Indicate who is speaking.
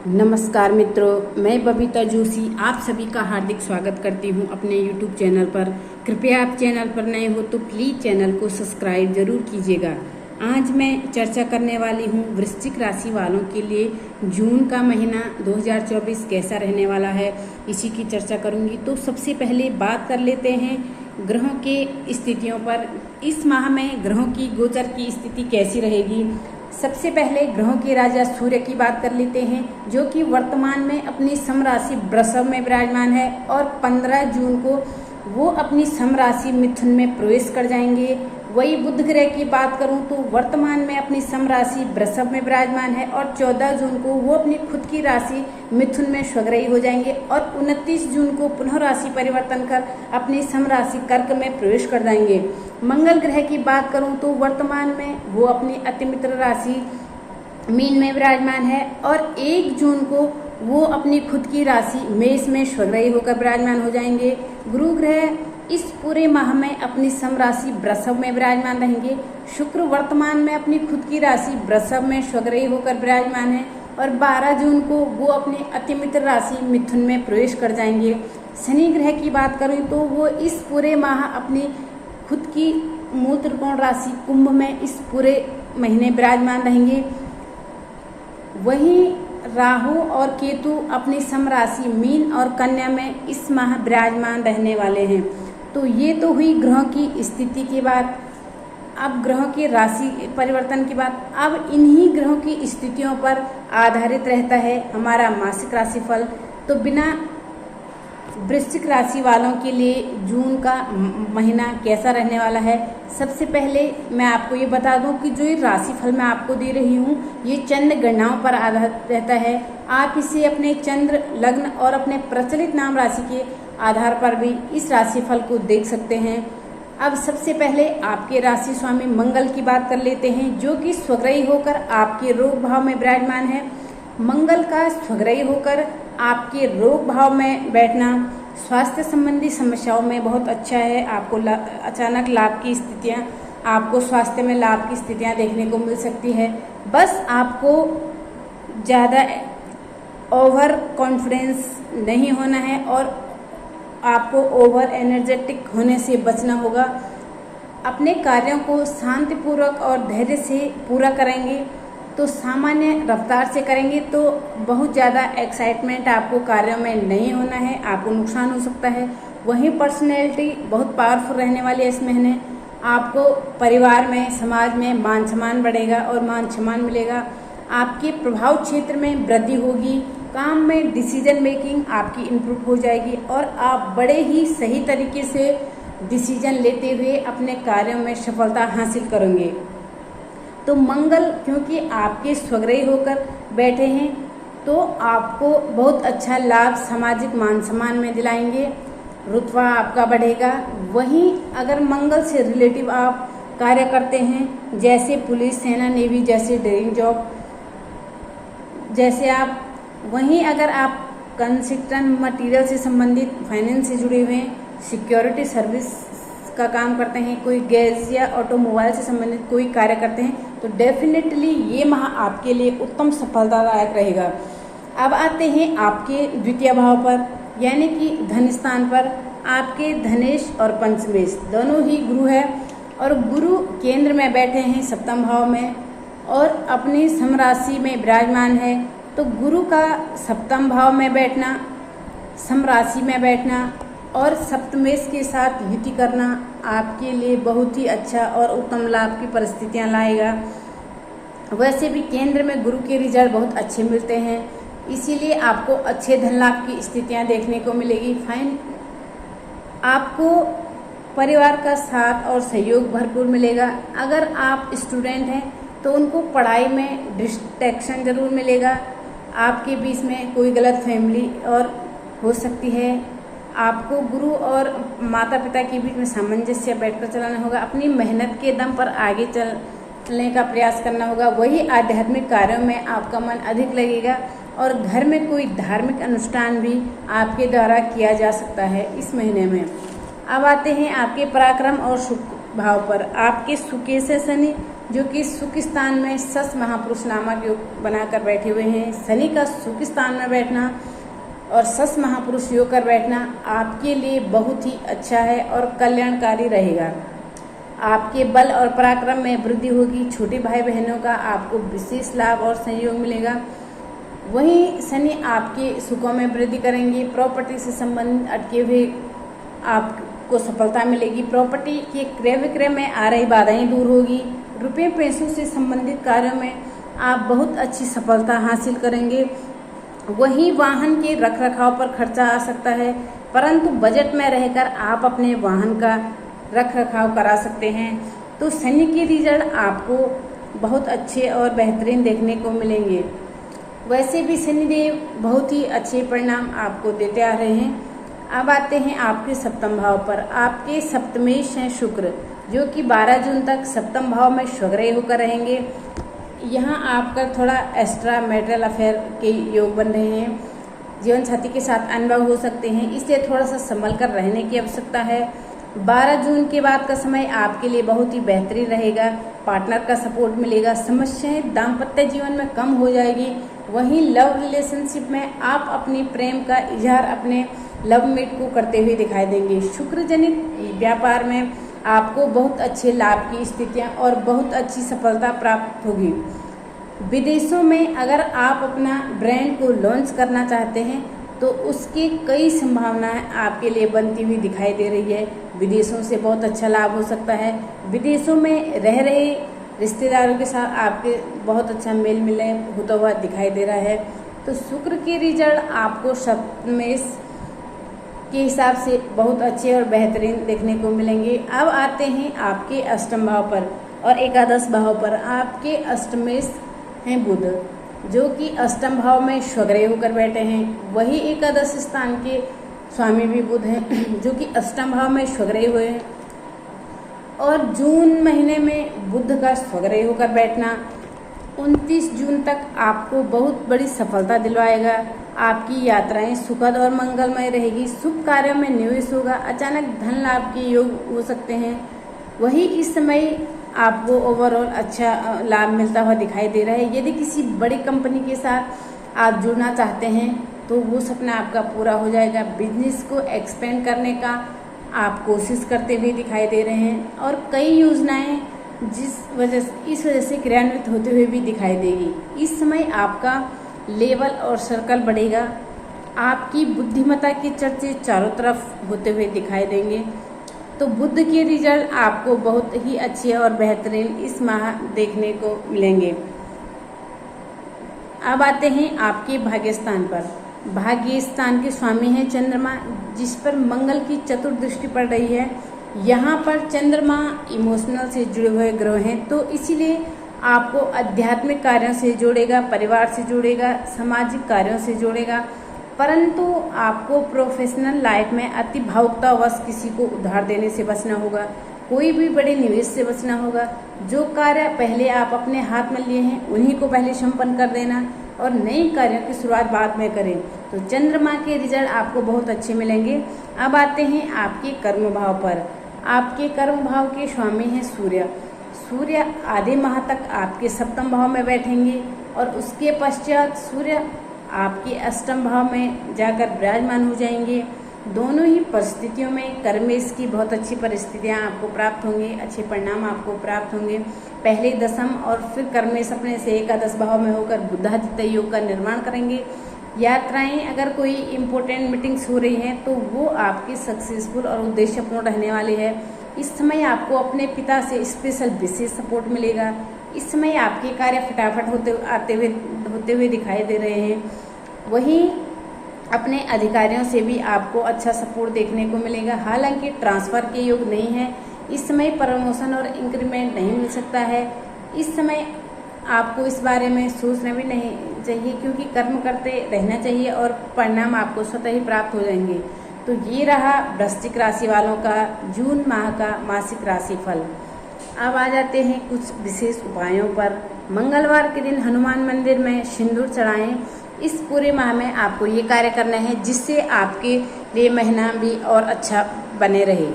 Speaker 1: नमस्कार मित्रों, मैं बबीता जोशी आप सभी का हार्दिक स्वागत करती हूं अपने YouTube चैनल पर। कृपया आप चैनल पर नए हो तो प्लीज़ चैनल को सब्सक्राइब जरूर कीजिएगा। आज मैं चर्चा करने वाली हूं वृश्चिक राशि वालों के लिए जून का महीना 2024 कैसा रहने वाला है, इसी की चर्चा करूंगी। तो सबसे पहले बात कर लेते हैं ग्रहों के स्थितियों पर। इस माह में ग्रहों की गोचर की स्थिति कैसी रहेगी। सबसे पहले ग्रहों के राजा सूर्य की बात कर लेते हैं, जो कि वर्तमान में अपनी समराशि वृषभ में विराजमान है और 15 जून को वो अपनी समराशि मिथुन में प्रवेश कर जाएंगे। वही बुध ग्रह की बात करूं तो वर्तमान में अपनी समराशि वृषभ में विराजमान है और 14 जून को वो अपनी खुद की राशि मिथुन में स्वग्रही हो जाएंगे और 29 जून को पुनः राशि परिवर्तन कर अपनी समराशि कर्क में प्रवेश कर जाएंगे। मंगल ग्रह की बात करूं तो वर्तमान में वो अपनी अति मित्र राशि मीन में विराजमान है और 1 जून को वो अपनी खुद की राशि मेष में स्वग्रही होकर विराजमान हो जाएंगे। गुरु ग्रह इस पूरे माह में अपनी समराशि वृषभ में विराजमान रहेंगे। शुक्र वर्तमान में अपनी खुद की राशि वृषभ में स्वग्रही होकर विराजमान है और 12 जून को वो अपनी अति मित्र राशि मिथुन में प्रवेश कर जाएंगे। शनि ग्रह की बात करें तो वो इस पूरे माह अपनी खुद की मूल त्रिकोण राशि कुंभ में इस पूरे महीने विराजमान रहेंगे। वहीं राहु और केतु अपनी समराशि मीन और कन्या में इस माह विराजमान रहने वाले हैं। तो ये तो हुई ग्रहों की स्थिति की बात। अब ग्रहों की राशि परिवर्तन की बात। अब इन्हीं ग्रहों की स्थितियों पर आधारित रहता है हमारा मासिक राशिफल। तो बिना वृश्चिक राशि वालों के लिए जून का महीना कैसा रहने वाला है, सबसे पहले मैं आपको ये बता दूं कि जो ये राशिफल मैं आपको दे रही हूँ ये चंद्र गणनाओं पर आधारित रहता है। आप इसे अपने चंद्र लग्न और अपने प्रचलित नाम राशि के आधार पर भी इस राशिफल को देख सकते हैं। अब सबसे पहले आपके राशि स्वामी मंगल की बात कर लेते हैं, जो कि स्वग्रही होकर आपके रोग भाव में विराजमान है। मंगल का स्वग्रही होकर आपके रोग भाव में बैठना स्वास्थ्य संबंधी समस्याओं में बहुत अच्छा है। आपको अचानक लाभ की स्थितियां, आपको स्वास्थ्य में लाभ की स्थितियां देखने को मिल सकती है। बस आपको ज़्यादा ओवर कॉन्फिडेंस नहीं होना है और आपको ओवर एनर्जेटिक होने से बचना होगा। अपने कार्यों को शांतिपूर्वक और धैर्य से पूरा करेंगे तो सामान्य रफ्तार से करेंगे तो बहुत ज़्यादा एक्साइटमेंट आपको कार्यों में नहीं होना है, आपको नुकसान हो सकता है। वहीं पर्सनैलिटी बहुत पावरफुल रहने वाली है इस महीने। आपको परिवार में, समाज में मान सम्मान बढ़ेगा और मान सम्मान मिलेगा। आपके प्रभाव क्षेत्र में वृद्धि होगी। काम में डिसीजन मेकिंग आपकी इम्प्रूव हो जाएगी और आप बड़े ही सही तरीके से डिसीजन लेते हुए अपने कार्यों में सफलता हासिल करेंगे। तो मंगल क्योंकि आपके स्वग्रही होकर बैठे हैं तो आपको बहुत अच्छा लाभ सामाजिक मान सम्मान में दिलाएंगे, रुतबा आपका बढ़ेगा। वहीं अगर मंगल से रिलेटिव आप कार्य करते हैं, जैसे पुलिस, सेना, नेवी जैसे डेयरिंग जॉब जैसे आप, वहीं अगर आप कंस्ट्रक्शन मटेरियल से संबंधित, फाइनेंस से जुड़े हुए हैं, सिक्योरिटी सर्विस का काम करते हैं, कोई गैस या ऑटोमोबाइल से संबंधित कोई कार्य करते हैं, तो डेफिनेटली ये माह आपके लिए उत्तम सफलतादायक रहेगा। अब आते हैं आपके द्वितीय भाव पर, यानी कि धन स्थान पर। आपके धनेश और पंचमेश दोनों ही गुरु है और गुरु केंद्र में बैठे हैं सप्तम भाव में और अपनी समराशि में विराजमान है। तो गुरु का सप्तम भाव में बैठना, समराशि में बैठना और सप्तमेश के साथ युति करना आपके लिए बहुत ही अच्छा और उत्तम लाभ की परिस्थितियां लाएगा। वैसे भी केंद्र में गुरु के रिजल्ट बहुत अच्छे मिलते हैं, इसीलिए आपको अच्छे धन लाभ की स्थितियां देखने को मिलेगी। फाइन, आपको परिवार का साथ और सहयोग भरपूर मिलेगा। अगर आप स्टूडेंट हैं तो उनको पढ़ाई में डिस्ट्रैक्शन जरूर मिलेगा। आपके बीच में कोई गलत फैमिली और हो सकती है। आपको गुरु और माता पिता के बीच में सामंजस्य बैठकर चलाना होगा। अपनी मेहनत के दम पर आगे चलने का प्रयास करना होगा। वही आध्यात्मिक कार्यों में आपका मन अधिक लगेगा और घर में कोई धार्मिक अनुष्ठान भी आपके द्वारा किया जा सकता है इस महीने में। अब आते हैं आपके पराक्रम और सुख भाव पर। आपके सुखे से शनि जो कि सुख स्थान में सस महापुरुष नामक योग बनाकर बैठे हुए हैं। शनि का सुख स्थान में बैठना और सस महापुरुष योग कर बैठना आपके लिए बहुत ही अच्छा है और कल्याणकारी रहेगा। आपके बल और पराक्रम में वृद्धि होगी। छोटे भाई बहनों का आपको विशेष लाभ और सहयोग मिलेगा। वहीं शनि आपके सुखों में वृद्धि करेंगे। प्रॉपर्टी से संबंधित अटके हुए आपको सफलता मिलेगी। प्रॉपर्टी के क्रय विक्रय में आ रही बाधाएं दूर होगी। रुपये पैसों से संबंधित कार्यों में आप बहुत अच्छी सफलता हासिल करेंगे। वहीं वाहन के रख रखाव पर खर्चा आ सकता है, परंतु बजट में रहकर आप अपने वाहन का रख रखाव करा सकते हैं। तो शनि के रिजल्ट आपको बहुत अच्छे और बेहतरीन देखने को मिलेंगे। वैसे भी शनिदेव बहुत ही अच्छे परिणाम आपको देते आ रहे हैं। अब आते हैं आपके सप्तम भाव पर। आपके सप्तमेश हैं शुक्र, जो कि 12 जून तक सप्तम भाव में स्वग्रही होकर रहेंगे। यहाँ आपका थोड़ा एक्स्ट्रा मैरिटल अफेयर के योग बन रहे हैं। जीवन साथी के साथ अनुभव हो सकते हैं, इसलिए थोड़ा सा संभल कर रहने की आवश्यकता है। 12 जून के बाद का समय आपके लिए बहुत ही बेहतरीन रहेगा। पार्टनर का सपोर्ट मिलेगा। समस्याएं दाम्पत्य जीवन में कम हो जाएगी। वहीं लव रिलेशनशिप में आप अपनी प्रेम का इजहार अपने लव मेट को करते हुए दिखाई देंगे। शुक्र जनित व्यापार में आपको बहुत अच्छे लाभ की स्थितियां और बहुत अच्छी सफलता प्राप्त होगी। विदेशों में अगर आप अपना ब्रांड को लॉन्च करना चाहते हैं तो उसकी कई संभावनाएं आपके लिए बनती हुई दिखाई दे रही है। विदेशों से बहुत अच्छा लाभ हो सकता है। विदेशों में रह रहे रिश्तेदारों के साथ आपके बहुत अच्छा मेल मिलाप होता हुआ दिखाई दे रहा है। तो शुक्र के रिजल्ट आपको सप्तमेश के हिसाब से बहुत अच्छे और बेहतरीन देखने को मिलेंगे। अब आते हैं आपके अष्टम भाव पर और एकादश भाव पर। आपके अष्टमेश हैं बुध, जो कि अष्टम भाव में स्वग्रही होकर बैठे हैं। वही एकादश स्थान के स्वामी भी बुध हैं, जो कि अष्टम भाव में स्वग्रही हुए हैं। और जून महीने में बुध का स्वग्रही होकर बैठना 29 जून तक आपको बहुत बड़ी सफलता दिलवाएगा। आपकी यात्राएं सुखद और मंगलमय रहेगी। शुभ कार्यों में निवेश होगा। अचानक धन लाभ के योग हो सकते हैं। वही इस समय आपको ओवरऑल अच्छा लाभ मिलता हुआ दिखाई दे रहा है। यदि किसी बड़ी कंपनी के साथ आप जुड़ना चाहते हैं तो वो सपना आपका पूरा हो जाएगा। बिजनेस को एक्सपेंड करने का आप कोशिश करते हुए दिखाई दे रहे हैं और कई योजनाएं इस वजह से क्रियान्वित होते हुए भी दिखाई देगी। इस समय आपका लेवल और सर्कल बढ़ेगा। आपकी बुद्धिमत्ता की चर्चे चारों तरफ होते हुए दिखाई देंगे। तो बुध के रिजल्ट आपको बहुत ही अच्छे और बेहतरीन इस माह देखने को मिलेंगे। अब आते हैं आपके भाग्य स्थान पर। भाग्य स्थान के स्वामी हैं चंद्रमा, जिस पर मंगल की चतुर्दृष्टि पड़ रही है। यहाँ पर चंद्रमा इमोशनल से जुड़े हुए ग्रह हैं, तो इसीलिए आपको आध्यात्मिक कार्यों से जोड़ेगा, परिवार से जोड़ेगा, सामाजिक कार्यों से जोड़ेगा। परंतु आपको प्रोफेशनल लाइफ में अति भावुकतावश किसी को उधार देने से बचना होगा। कोई भी बड़े निवेश से बचना होगा। जो कार्य पहले आप अपने हाथ में लिए हैं उन्हीं को पहले संपन्न कर देना और नए कार्यों की शुरुआत बाद में करें। तो चंद्रमा के रिजल्ट आपको बहुत अच्छे मिलेंगे। अब आते हैं आपके कर्म भाव पर। आपके कर्म भाव के स्वामी हैं सूर्य। सूर्य आधे माह तक आपके सप्तम भाव में बैठेंगे और उसके पश्चात सूर्य आपके अष्टम भाव में जाकर विराजमान हो जाएंगे। दोनों ही परिस्थितियों में कर्मेश की बहुत अच्छी परिस्थितियां आपको प्राप्त होंगी, अच्छे परिणाम आपको प्राप्त होंगे। पहले दशम और फिर कर्मेश अपने से एकादश भाव में होकर बुधादित्य योग का निर्माण करेंगे। यात्राएं अगर कोई इम्पोर्टेंट मीटिंग्स हो रही हैं तो वो आपकी सक्सेसफुल और उद्देश्यपूर्ण रहने वाली है। इस समय आपको अपने पिता से स्पेशल विशेष सपोर्ट मिलेगा। इस समय आपके कार्य फटाफट होते हुए दिखाई दे रहे हैं। वहीं अपने अधिकारियों से भी आपको अच्छा सपोर्ट देखने को मिलेगा। हालांकि ट्रांसफ़र के योग नहीं है। इस समय प्रमोशन और इंक्रीमेंट नहीं मिल सकता है। इस समय आपको इस बारे में सोचना भी नहीं चाहिए, क्योंकि कर्म करते रहना चाहिए और परिणाम आपको स्वतः ही प्राप्त हो जाएंगे। तो ये रहा वृश्चिक राशि वालों का जून माह का मासिक राशिफल। अब आ जाते हैं कुछ विशेष उपायों पर। मंगलवार के दिन हनुमान मंदिर में सिंदूर चढ़ाएं। इस पूरे माह में आपको ये कार्य करना है जिससे आपके लिए महीना भी और अच्छा बने रहे।